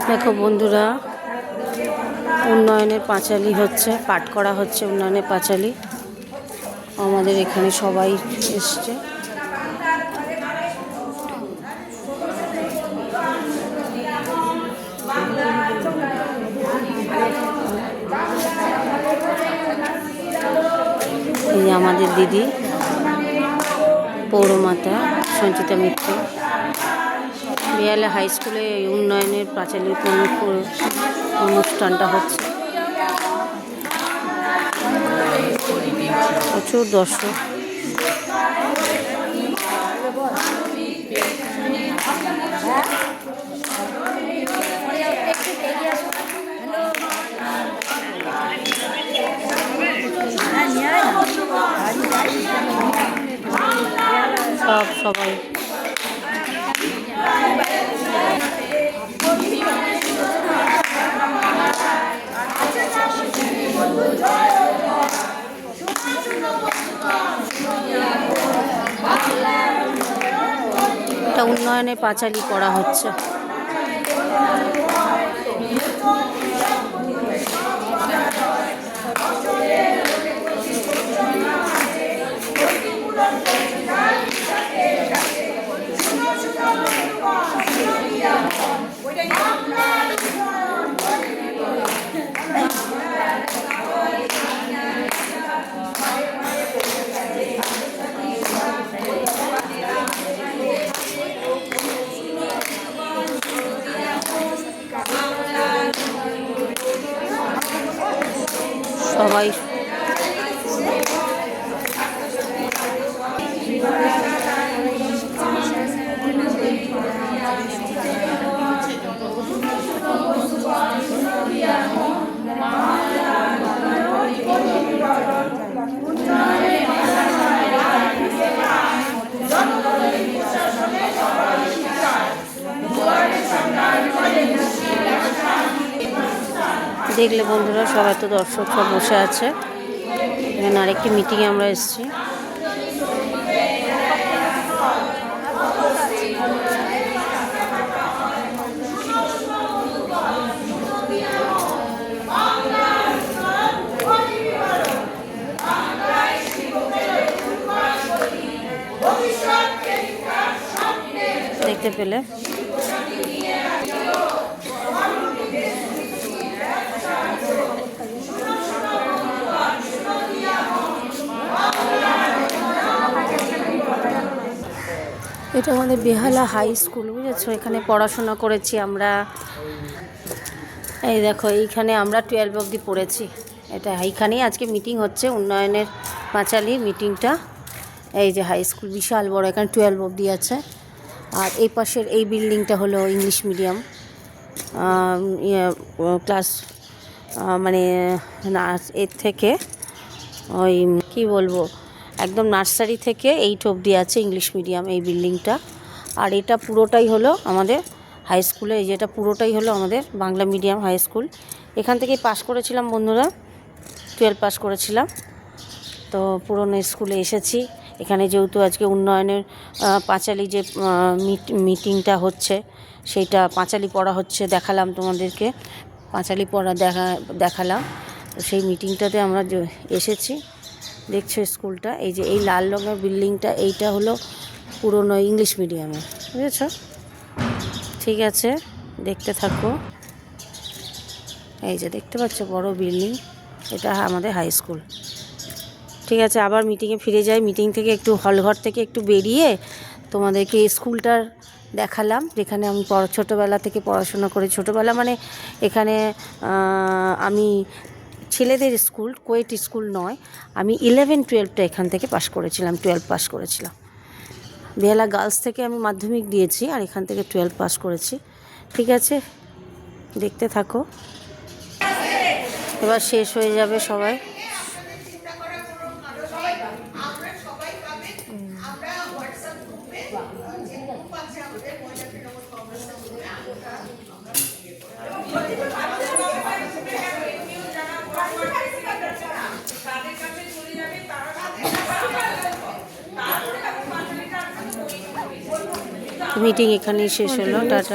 দেখো বন্ধুরা, উন্নয়নের পাঁচালী হচ্ছে, পাঠ করা হচ্ছে উন্নয়নের পাঁচালী। আমাদের এখানে সবাই এসছে। এই আমাদের দিদি পৌরমাতা সঞ্চিতা মিত্র বেহালা হাই স্কুলে উন্নয়নের পাঁচালীর অনুষ্ঠানটা হচ্ছে। প্রচুর দর্শক। সবাই এটা উন্নয়নের পাঁচালী করা হচ্ছে। সবাই দেখলে বন্ধুরা, সবাই তো দর্শক সব বসে আছে। এখানে আরেকটি মিটিংয়ে আমরা এসেছি। দেখতে পেলে এটা আমাদের বেহালা হাই স্কুল, বুঝেছো? এখানে পড়াশোনা করেছি আমরা। এই দেখো, এইখানে আমরা 12 অবধি পড়েছি। এটা এইখানেই আজকে মিটিং হচ্ছে, উন্নয়নের পাঁচালী মিটিংটা। এই যে হাই স্কুল বিশাল বড়, এখানে 12 অবধি আছে। আর এই পাশের এই বিল্ডিংটা হলো ইংলিশ মিডিয়াম ক্লাস, মানে এর থেকে ওই কি বলবো, একদম নার্সারি থেকে 8 অবধি আছে ইংলিশ মিডিয়াম এই বিল্ডিংটা। আর এটা পুরোটাই হলো আমাদের হাই স্কুলে, এই যেটা পুরোটাই হলো আমাদের বাংলা মিডিয়াম হাই স্কুল। এখান থেকেই পাশ করেছিলাম বন্ধুরা, 12 পাস করেছিলাম। তো পুরনো স্কুলে এসেছি। এখানে যেহেতু আজকে উন্নয়নের পাঁচালী যে মিটিংটা হচ্ছে, সেইটা পাঁচালী পড়া হচ্ছে, দেখালাম তোমাদেরকে, পাঁচালী পড়া দেখালাম। তো সেই মিটিংটাতে আমরা এসেছি। দেখছো স্কুলটা, এই যে এই লাল রঙের বিল্ডিংটা, এইটা হলো পুরনো ইংলিশ মিডিয়ামে, বুঝেছ? ঠিক আছে, দেখতে থাকো। এই যে দেখতে পাচ্ছ বড় বিল্ডিং, এটা আমাদের হাই স্কুল। ঠিক আছে, আবার মিটিংয়ে ফিরে যাই। মিটিং থেকে একটু হলঘর থেকে একটু বেরিয়ে তোমাদেরকে স্কুলটার দেখালাম, যেখানে আমি ছোটোবেলা থেকে পড়াশোনা করি। ছোটোবেলা মানে এখানে আমি ছেলেদের স্কুল, কোয়েট স্কুল নয়, আমি 11-12টা এখান থেকে পাশ করেছিলাম, 12 পাস করেছিলাম। বেহালা গার্লস থেকে আমি মাধ্যমিক দিয়েছি, আর এখান থেকে 12 পাস করেছি। ঠিক আছে, দেখতে থাকো। এবার শেষ হয়ে যাবে সবাই। মিটিং এখানেই শেষ হলো। টাটা।